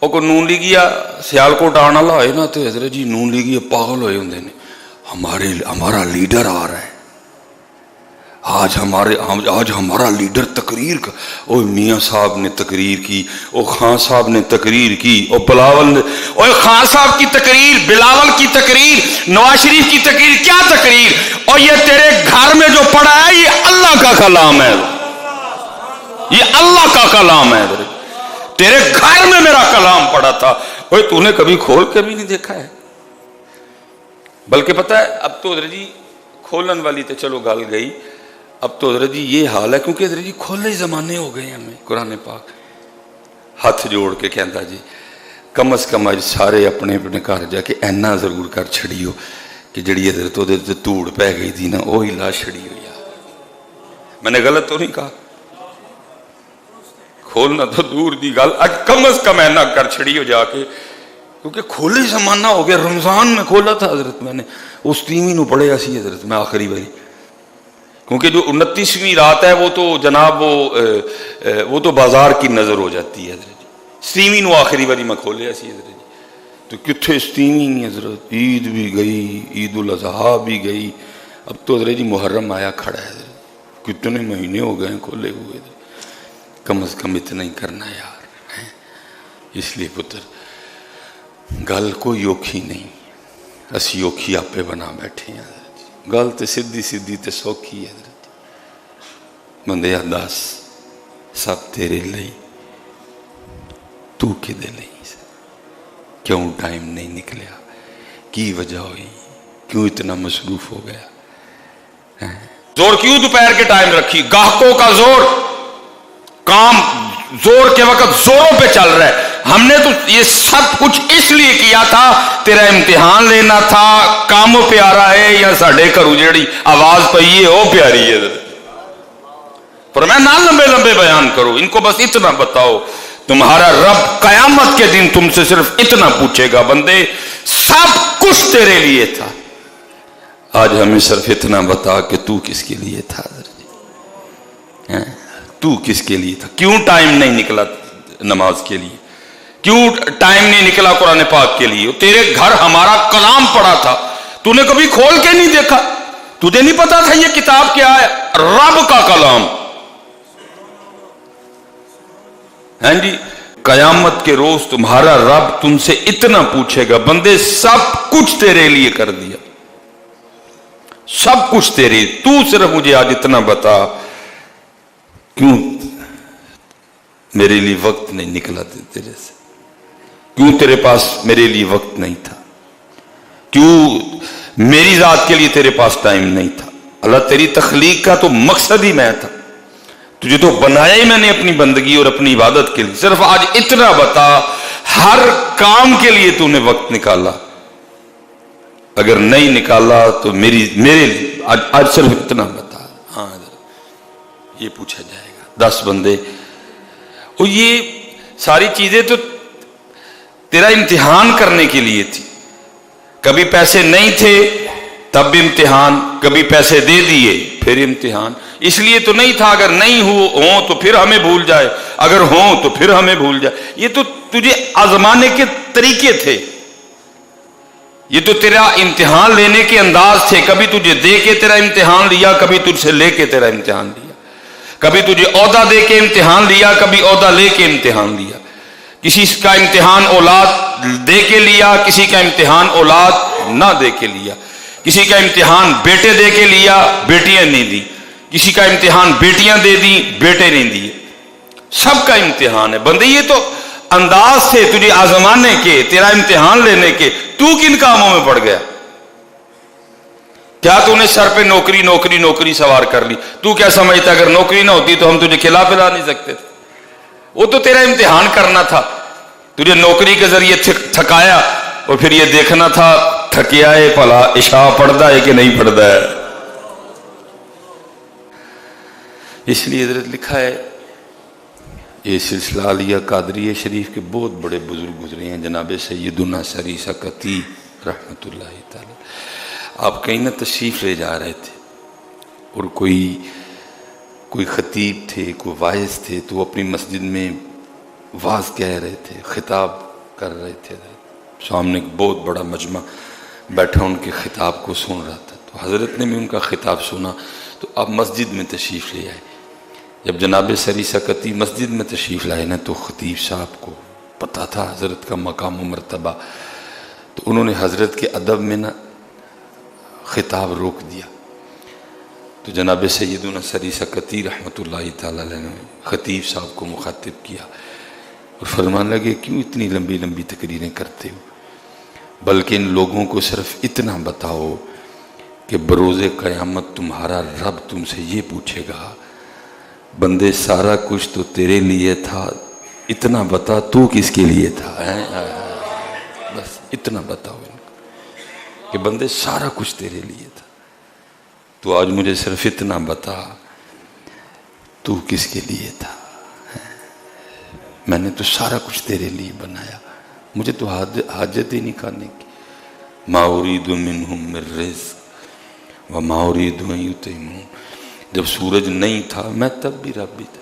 وہ کوئی نون لیگیا سیالکوٹ آنے والا ہوئے نا تو حضرت جی نون لیگیا پاگل ہوئے ہوندے نے، ہمارا لیڈر آ رہا ہے، آج ہمارا لیڈر تقریر کا۔ او میاں صاحب نے تقریر کی، او خان صاحب نے تقریر کی، او بلاول نے، او خان صاحب کی تقریر، بلاول کی تقریر، نواز شریف کی تقریر، کیا تقریر؟ اور یہ تیرے گھر میں جو پڑا ہے یہ اللہ کا کلام ہے، یہ اللہ کا کلام ہے۔ تیرے گھر میں میرا کلام پڑا تھا، اوے تو نے کبھی کھول کے بھی نہیں دیکھا ہے؟ بلکہ پتہ ہے اب تو حضرت جی کھولن والی تو چلو گل گئی، اب تو حضرت جی یہ حال ہے، کیونکہ حضرت جی کھولے زمانے ہو گئے ہمیں۔ قرآن پاک ہاتھ جوڑ کے کہتا جی کم از کم اج سارے اپنے اپنے گھر جا کے اینا ضرور کر چھڑیو کہ جڑی حضرت وہ دھوڑ پہ گئی تھی نا وہی لا چھڑی ہو۔ یار میں نے غلط تو نہیں کہا؟ کھولنا تو دور دی گل، اج کم از کم اینا کر چھڑی ہو جا کے، کیونکہ کھولے زمانہ ہو گیا۔ رمضان میں کھولا تھا حضرت، میں نے اس تیویں نو پڑھے سی حضرت میں آخری باری، کیونکہ جو 29ویں رات ہے وہ تو جناب وہ تو بازار کی نظر ہو جاتی ہے حضرت جی۔ 27ویں نو آخری باری میں کھولے سی حضرت جی، تو کتنے 27ویں حضرت، عید بھی گئی، عید الاضحیٰ بھی گئی، اب تو حضرت جی محرم آیا کھڑا ہے حضرت، کتنے مہینے ہو گئے کھولے ہوئے۔ کم از کم اتنا ہی کرنا یار، اس لیے پتر گل کوئی اوکھی نہیں، اسی اوکھی آپ پہ بنا بیٹھے ہیں۔ گل تو سیدھی سیدھی تے سوکھی ہے حضرت، بندے دس سب تیرے لئی، تو کدے لئی؟ کیوں ٹائم نہیں نکلیا؟ کی وجہ ہوئی؟ کیوں اتنا مصروف ہو گیا؟ زور کیوں دوپہر کے ٹائم رکھی؟ گاہکوں کا زور، کام زور کے وقت زوروں پہ چل رہا ہے۔ ہم نے تو یہ سب کچھ اس لیے کیا تھا، تیرا امتحان لینا تھا، کاموں پیارا ہے یا ساڑھے کرو جیڑی آواز پہ یہ ہو پیاری ہے۔ پر میں نہ لمبے لمبے بیان کرو، ان کو بس اتنا بتاؤ، تمہارا رب قیامت کے دن تم سے صرف اتنا پوچھے گا، بندے سب کچھ تیرے لیے تھا، آج ہمیں صرف اتنا بتا کہ تو کس کے لیے تھا؟ تو کس کے لیے تھا؟ کیوں ٹائم نہیں نکلا نماز کے لیے؟ کیوں ٹائم نہیں نکلا قرآن پاک کے لیے؟ تیرے گھر ہمارا کلام پڑا تھا، تو نے کبھی کھول کے نہیں دیکھا؟ تجھے نہیں پتا تھا یہ کتاب کیا ہے؟ رب کا کلام۔ ہاں جی، قیامت کے روز تمہارا رب تم سے اتنا پوچھے گا، بندے سب کچھ تیرے لیے کر دیا، سب کچھ تیرے، تو صرف مجھے آج اتنا بتا کیوں میرے لیے وقت نہیں نکلا تیرے سے؟ کیوں تیرے پاس میرے لیے وقت نہیں تھا؟ کیوں میری ذات کے لیے تیرے پاس ٹائم نہیں تھا؟ اللہ تیری تخلیق کا تو مقصد ہی میں تھا، تجھے تو بنایا ہی میں نے اپنی بندگی اور اپنی عبادت کے لیے، صرف آج اتنا بتا، ہر کام کے لیے تو نے وقت نکالا؟ اگر نہیں نکالا تو میرے لیے آج صرف اتنا بتا۔ ہاں یہ پوچھا جائے گا، 10 بندے، اور یہ ساری چیزیں تو تیرا امتحان کرنے کے لیے تھی۔ کبھی پیسے نہیں تھے تب بھی امتحان، کبھی پیسے دے دیے پھر امتحان، اس لیے تو نہیں تھا اگر نہیں ہوں تو پھر ہمیں بھول جائے، اگر ہوں تو پھر ہمیں بھول جائے، یہ تو تجھے آزمانے کے طریقے تھے، یہ تو تیرا امتحان لینے کے انداز تھے، کبھی تجھے دے کے تیرا امتحان لیا، کبھی تجھ سے لے کے تیرا امتحان لیا، کبھی تجھے عہدہ دے کے امتحان لیا، کبھی عہدہ لے کے امتحان لیا، کسی کا امتحان اولاد دے کے لیا، کسی کا امتحان اولاد نہ دے کے لیا، کسی کا امتحان بیٹے دے کے لیا، بیٹیاں نہیں دی، کسی کا امتحان بیٹیاں دے دی، بیٹے نہیں دیے، سب کا امتحان ہے۔ بندے یہ تو انداز تھے تجھے آزمانے کے، تیرا امتحان لینے کے، تو کن کاموں میں پڑ گیا؟ کیا تو نے سر پہ نوکری نوکری نوکری سوار کر لی؟ تو کیا سمجھتا اگر نوکری نہ ہوتی تو ہم تجھے کھلا پلا نہیں سکتے تھے؟ وہ تو تیرا امتحان کرنا تھا، تجھے نوکری کے ذریعے تھکایا، اور پھر یہ دیکھنا تھا تھکیا ہے بھلا عشاء پڑھتا ہے کہ نہیں پڑھتا ہے۔ اس لیے حضرت لکھا ہے، یہ سلسلہ علیہ قادریہ شریف کے بہت بڑے بزرگ گزرے ہیں، جناب سیدنا سری سکتی رحمۃ اللہ تعالی۔ آپ کہیں نہ تشریف لے جا رہے تھے، اور کوئی خطیب تھے، کوئی واعظ تھے، تو وہ اپنی مسجد میں واعظ کہہ رہے تھے، خطاب کر رہے تھے، سامنے ایک بہت بڑا مجمع بیٹھا ان کے خطاب کو سن رہا تھا، تو حضرت نے بھی ان کا خطاب سنا تو آپ مسجد میں تشریف لے آئے۔ جب جناب سری سکتی مسجد میں تشریف لائے نا تو خطیب صاحب کو پتہ تھا حضرت کا مقام و مرتبہ، تو انہوں نے حضرت کے ادب میں نا خطاب روک دیا۔ تو جناب سیدنا سری سکتی رحمۃ اللہ تعالی علیہ نے خطیب صاحب کو مخاطب کیا اور فرمانے لگے کیوں اتنی لمبی لمبی تقریریں کرتے ہو، بلکہ ان لوگوں کو صرف اتنا بتاؤ کہ بروز قیامت تمہارا رب تم سے یہ پوچھے گا بندے سارا کچھ تو تیرے لیے تھا، اتنا بتا تو کس کے لیے تھا؟ بس اتنا بتاؤ ان کو کہ بندے سارا کچھ تیرے لیے تھا، تو آج مجھے صرف اتنا بتا تو کس کے لیے تھا؟ میں نے تو سارا کچھ تیرے لیے بنایا، مجھے تو حاجت ہی نہیں کھانے کی۔ ما اريد منهم من رزق وما اريد ان يطعمون، جب سورج نہیں تھا میں تب بھی رب بھی تھا،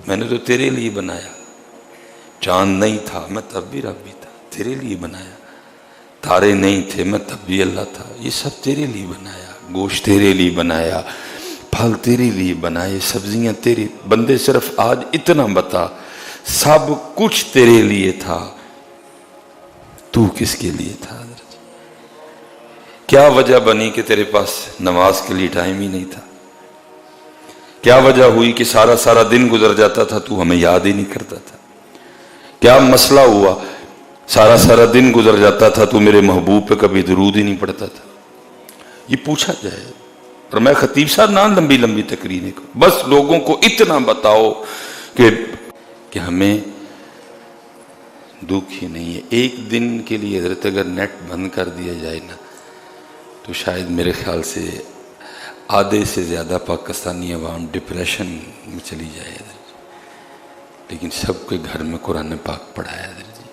میں نے تو تیرے لیے بنایا۔ چاند نہیں تھا میں تب بھی رب بھی تھا، تیرے لیے بنایا۔ تارے نہیں تھے میں تب بھی اللہ تھا، یہ سب تیرے لیے بنایا۔ گوشت تیرے لیے بنایا، پھل تیرے لیے بنائے، سبزیاں تیرے، بندے صرف آج اتنا بتا سب کچھ تیرے لیے تھا، تو کس کے لیے تھا؟ کیا وجہ بنی کہ تیرے پاس نماز کے لیے ٹائم ہی نہیں تھا؟ کیا وجہ ہوئی کہ سارا سارا دن گزر جاتا تھا تو ہمیں یاد ہی نہیں کرتا تھا؟ کیا مسئلہ ہوا سارا سارا دن گزر جاتا تھا تو میرے محبوب پہ کبھی درود ہی نہیں پڑتا تھا؟ یہ پوچھا جائے۔ اور میں خطیب صاحب نہ لمبی لمبی تقریریں کو، بس لوگوں کو اتنا بتاؤ کہ ہمیں دکھ ہی نہیں ہے۔ ایک دن کے لیے حضرت اگر نیٹ بند کر دیا جائے نا تو شاید میرے خیال سے آدھے سے زیادہ پاکستانی عوام ڈپریشن میں چلی جائے حضرت جی، لیکن سب کے گھر میں قرآن پاک پڑھا ہے حضرت جی۔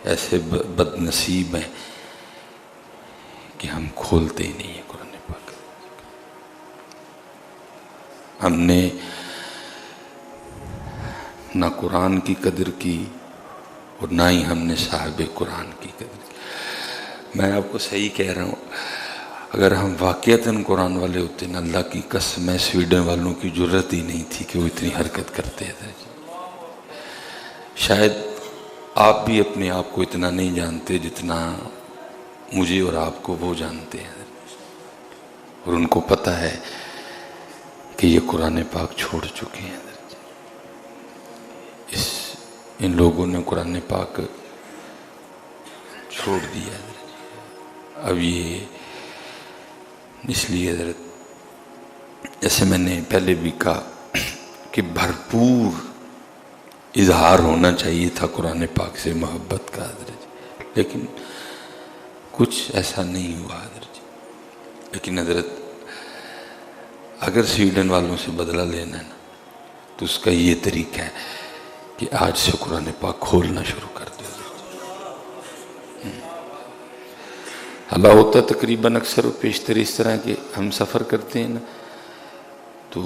ایسے بد نصیب ہیں کہ ہم کھولتے ہی نہیں ہیں قرآن پاک۔ ہم نے نہ قرآن کی قدر کی اور نہ ہی ہم نے صاحب قرآن کی قدر کی۔ میں آپ کو صحیح کہہ رہا ہوں، اگر ہم واقعتاً قرآن والے ہوتے نا، اللہ کی قسم ہے سویڈن والوں کی جرت ہی نہیں تھی کہ وہ اتنی حرکت کرتے تھے۔ شاید آپ بھی اپنے آپ کو اتنا نہیں جانتے جتنا مجھے اور آپ کو وہ جانتے ہیں، اور ان کو پتہ ہے کہ یہ قرآن پاک چھوڑ چکے ہیں۔ ان لوگوں نے قرآن پاک چھوڑ دیا۔ اب یہ اس لیے حضرت جیسے میں نے پہلے بھی کہا کہ بھرپور اظہار ہونا چاہیے تھا قرآن پاک سے محبت کا حضرت، لیکن کچھ ایسا نہیں ہوا حضرت۔ لیکن حضرت اگر سویڈن والوں سے بدلہ لینا ہے نا تو اس کا یہ طریقہ ہے کہ آج سے قرآن پاک کھولنا شروع کر دو۔ اللہ ہوتا تقریباً اکثر و پیشتر اس طرح کہ ہم سفر کرتے ہیں نا تو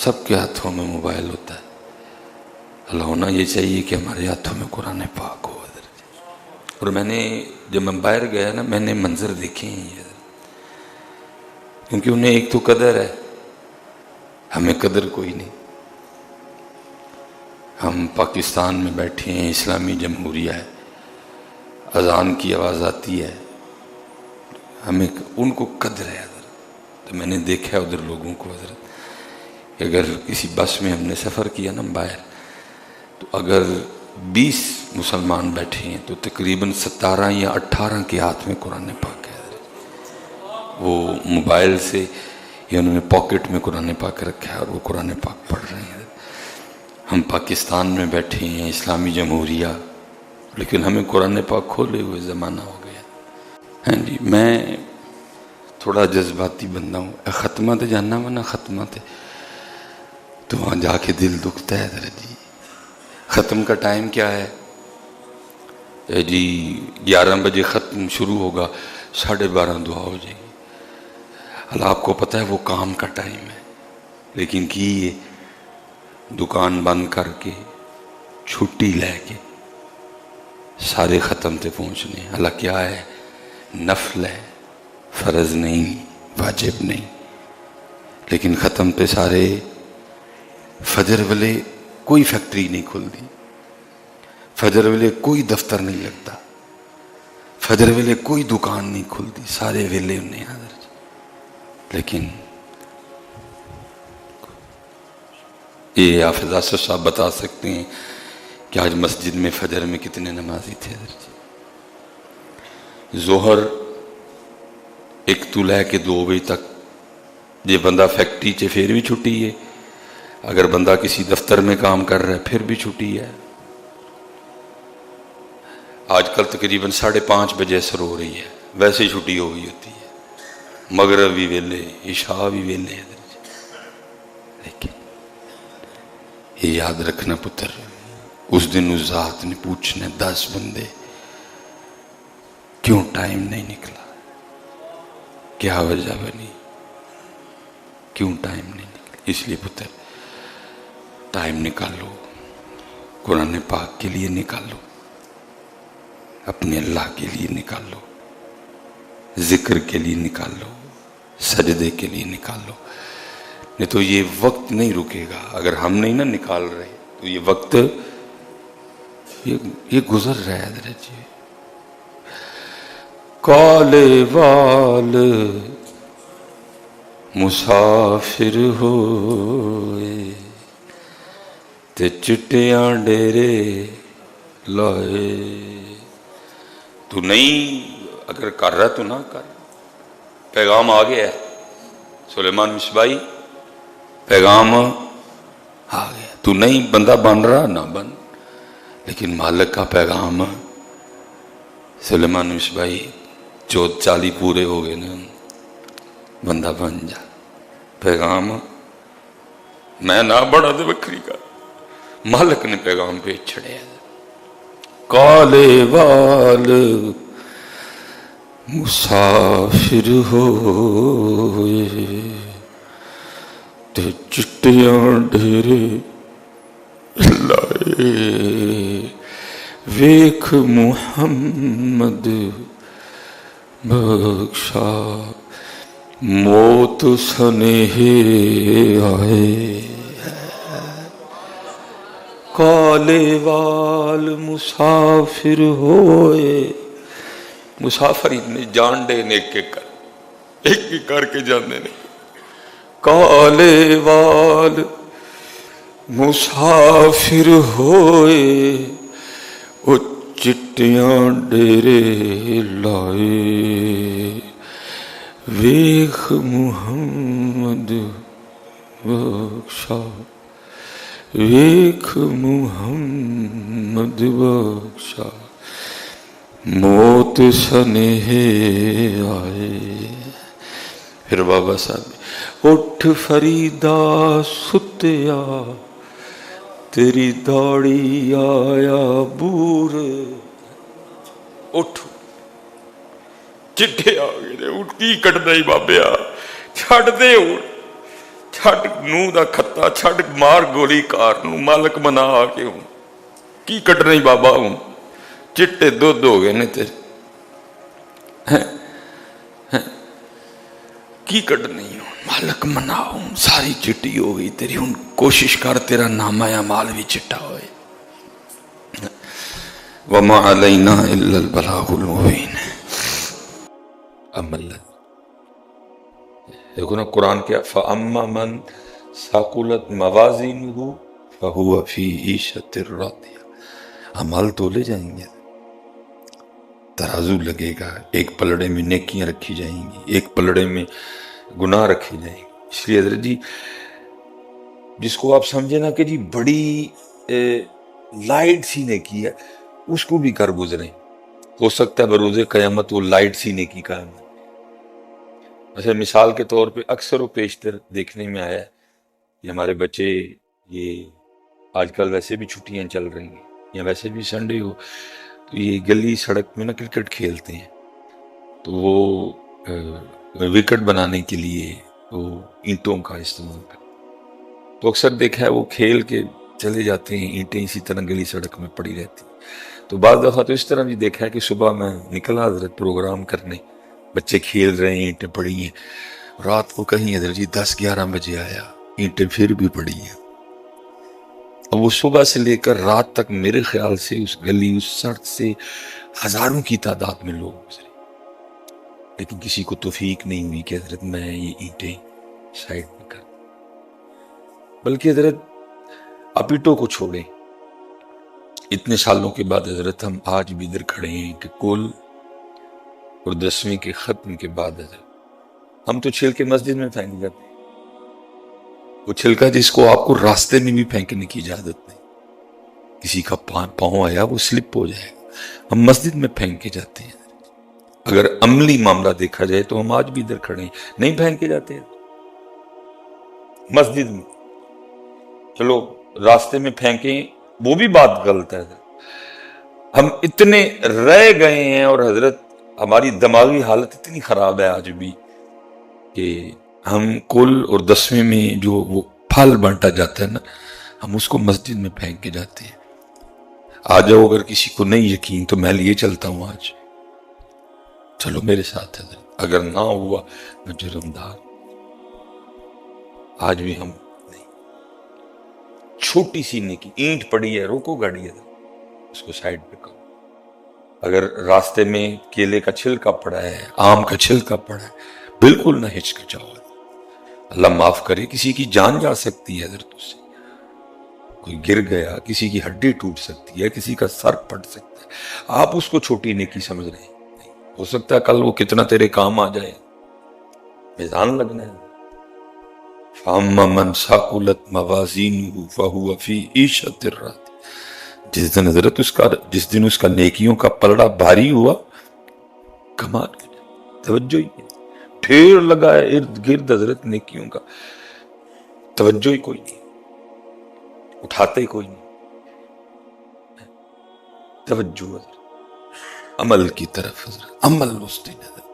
سب کے ہاتھوں میں موبائل ہوتا ہے، اللہ ہونا یہ چاہیے کہ ہمارے ہاتھوں میں قرآن پاک ہو حضرت۔ اور میں نے جب میں باہر گیا نا میں نے منظر دیکھے ہیں یہ، کیونکہ انہیں ایک تو قدر ہے، ہمیں قدر کوئی نہیں۔ ہم پاکستان میں بیٹھے ہیں، اسلامی جمہوریہ ہے، اذان کی آواز آتی ہے، ہمیں ان کو قدر ہے حضرت۔ تو میں نے دیکھا ادھر لوگوں کو حضرت کہ اگر کسی بس میں ہم نے سفر کیا نا باہر تو اگر 20 مسلمان بیٹھے ہیں تو تقریباً 17 یا 18 کے ہاتھ میں قرآن پاک ہے حضرت۔ وہ موبائل سے یا انہوں نے پاکٹ میں قرآن پاک رکھا ہے اور وہ قرآن پاک پڑھ رہے ہیں۔ ہم پاکستان میں بیٹھے ہیں، اسلامی جمہوریہ، لیکن ہمیں قرآن پاک کھولے ہوئے زمانہ ہو گیا۔ ہاں جی، میں تھوڑا جذباتی بندہ ہوں، ختمہ تے جانا وا نا، ختمہ تے تو وہاں جا کے دل دکھتا ہے حضرت جی۔ ختم کا ٹائم کیا ہے جی؟ 11 بجے ختم شروع ہوگا، 12:30 دعا ہو جائے گی۔ اللہ آپ کو پتہ ہے وہ کام کا ٹائم ہے، لیکن کی یہ دکان بند کر کے چھٹی لے کے سارے ختم تے پہنچنے. اللہ کیا ہے؟ نفل ہے، فرض نہیں، واجب نہیں، لیکن ختم تے سارے. فجر ویلے کوئی فیکٹری نہیں کھلتی، فجر ویلے کوئی دفتر نہیں لگتا، فجر ویلے کوئی دکان نہیں کھلتی، سارے ویلے انہیں حاضر. لیکن یہ حافظ آصف صاحب بتا سکتے ہیں کہ آج مسجد میں فجر میں کتنے نمازی تھے. ظہر 1 تو لے کے 2 بجے تک یہ بندہ فیکٹری چ پھر بھی چھٹی ہے، اگر بندہ کسی دفتر میں کام کر رہا ہے پھر بھی چھٹی ہے. آج کل تقریباً 5:30 بجے اثر ہو رہی ہے، ویسے ہی چھٹی ہو گئی ہوتی ہے. مغرب بھی ویلے، عشاء بھی ویلے. لیکن یہ یاد رکھنا پتر، اس دن اس ذات نے پوچھنا 10 بندے کیوں ٹائم نہیں نکلا، کیا وجہ بنی، کیوں ٹائم نہیں نکلا. اس لیے پتر ٹائم نکالو، قرآن پاک کے لیے نکالو، اپنے اللہ کے لیے نکالو، ذکر کے لیے نکالو، سجدے کے لیے نکالو. نہیں تو یہ وقت نہیں رکے گا. اگر ہم نہیں نا نکال رہے تو یہ وقت یہ گزر رہا ہے. حضرت جی کالے وال مسافر ہوئے تے چٹیاں ڈیرے لائے. تو نہیں اگر کر رہا تو نہ کر. پیغام آ گیا ہے سلیمان مصباحی، پیغام آ گیا. تو نہیں بندہ بن رہا نہ بن، لیکن مالک کا پیغام. سلیمان مصباحی 40 پورے ہو گئے نا، بندہ بن جا. پیغام میں نہ بڑھا تو بکری کا، مالک نے پیغام پہ چھڑے. کالے وال مسافر ہوئے تے چٹیاں ڈیرے لائے. ویکھ محمد بخشا موت سنہے آئے. کالے وال مسافر ہوئے. مسافر اتنے جان دے ایک ایک کر کے جانے نے. کالے وال مسافر ہوئے وہ چٹیاں ڈیرے لائے. ویخ محمد بخشا، ویخ محمد بخشا موت سنہے آئے. پھر بابا صاحب اٹھ فریدا ستیا تیری داڑھی آیا بور. اٹھ چٹے آ گئے، اٹھ کی کٹنا ہی بابیا، چھڈ دے اٹھ، چھڈ نو دا کھتا، چھڈ مار گولی کار نو، مالک منا آ کے ہوں کی کٹنا ہی بابا ہوں. چٹے دو ہو گئے نے تیرے، کی کٹنی ہوں مالک منا ہوں. ساری چٹی ہو گئی تیری، ہوں کوشش کر تیرا نامہ اعمال بھی چٹا ہوئے. وما علینا الا البلاغ المبین. عمل دیکھو نا قرآن کیا، فَأَمَّا مَنْ ثَقُلَتْ مَوَازِينُهُ فَهُوَ فِي عِيشَةٍ رَاضِيَةٍ. عمل تولے جائیں گے، ترازو لگے گا، ایک پلڑے میں نیکیاں رکھی جائیں گی، ایک پلڑے میں گناہ رکھے جائیں گے. اس لیے حضرت جی جس کو آپ سمجھے نا کہ جی بڑی لائٹ سی نیکی ہے، اس کو بھی کر گزریں، ہو سکتا ہے بروز قیامت وہ لائٹ سی نیکی قائم ہے. ویسے مثال کے طور پہ اکثر و بیشتر دیکھنے میں آیا ہے کہ ہمارے بچے، یہ آج کل ویسے بھی چھٹیاں چل رہی ہیں یا ویسے بھی سنڈے ہو، تو یہ گلی سڑک میں نا کرکٹ کھیلتے ہیں. تو وہ وکٹ بنانے کے لیے وہ اینٹوں کا استعمال کرتے. تو اکثر دیکھا ہے وہ کھیل کے چلے جاتے ہیں، اینٹیں اسی طرح گلی سڑک میں پڑی رہتی. تو بعض دفعہ تو اس طرح بھی دیکھا ہے کہ صبح میں نکلا حضرت پروگرام کرنے، بچے کھیل رہے ہیں، اینٹیں پڑی ہیں. رات کو کہیں حضرت جی 10-11 بجے آیا، اینٹیں پھر بھی پڑی ہیں. اب وہ صبح سے لے کر رات تک میرے خیال سے اس گلی، اس سڑک سے ہزاروں کی تعداد میں لوگ گزرے، لیکن کسی کو توفیق نہیں ہوئی کہ حضرت میں یہ اینٹیں سائڈ میں کر. بلکہ حضرت اپیٹوں کو چھوڑیں، اتنے سالوں کے بعد حضرت ہم آج بھی ادھر کھڑے ہیں کہ کل اور 10ویں کے ختم کے بعد حضرت ہم تو چھلکے مسجد میں پھینک جاتے ہیں. وہ چھلکا جس کو آپ کو راستے میں بھی پھینکنے کی اجازت نہیں، کسی کا پاؤں آیا وہ سلپ ہو جائے گا، ہم مسجد میں پھینک کے جاتے ہیں. اگر عملی معاملہ دیکھا جائے تو ہم آج بھی ادھر کھڑے ہیں، نہیں پھینک کے جاتے ہیں مسجد میں. چلو راستے میں پھینکیں وہ بھی بات غلط ہے. ہم اتنے رہ گئے ہیں اور حضرت ہماری دماغی حالت اتنی خراب ہے آج بھی کہ ہم کل اور 10ویں میں جو وہ پھل بانٹا جاتا ہے نا، ہم اس کو مسجد میں پھینک کے جاتے ہیں. آ جاؤ، اگر کسی کو نہیں یقین تو میں لیے چلتا ہوں آج، چلو میرے ساتھ ہے. اگر نہ ہوا میں جرمدار. آج بھی ہم نہیں. چھوٹی سی نیکی، اینٹ پڑی ہے، روکو گاڑی ہے، اس کو سائڈ پہ کرو. اگر راستے میں کیلے کا چھلکا پڑا ہے، آم کا چھلکا پڑا ہے، بالکل نہ ہچکچاؤ. اللہ معاف کرے، کسی کی جان جا سکتی ہے حضرت اس سے. کوئی گر گیا، کسی کی ہڈی ٹوٹ سکتی ہے، کسی کا سر پھٹ سکتا ہے. آپ اس کو چھوٹی نیکی سمجھ رہے ہیں. ہو سکتا ہے کل وہ کتنا تیرے کام آ جائے، میزان لگنا ہے. فَأَمَّا مَنْ ثَقُلَتْ مَوَازِينُهُ فَهُوَ فِي عِيشَةٍ رَاضِيَةٍ. جس دن حضرت جس دن اس کا نیکیوں کا پلڑا بھاری ہوا، کمال کی توجہ ہی نہیں، ڈھیر لگا ہے ارد گرد حضرت نیکیوں کا، توجہ ہی کوئی نہیں، اٹھاتے ہی کوئی نہیں. توجہ حضرت عمل کی طرف، حضرت عمل اس دن حضرت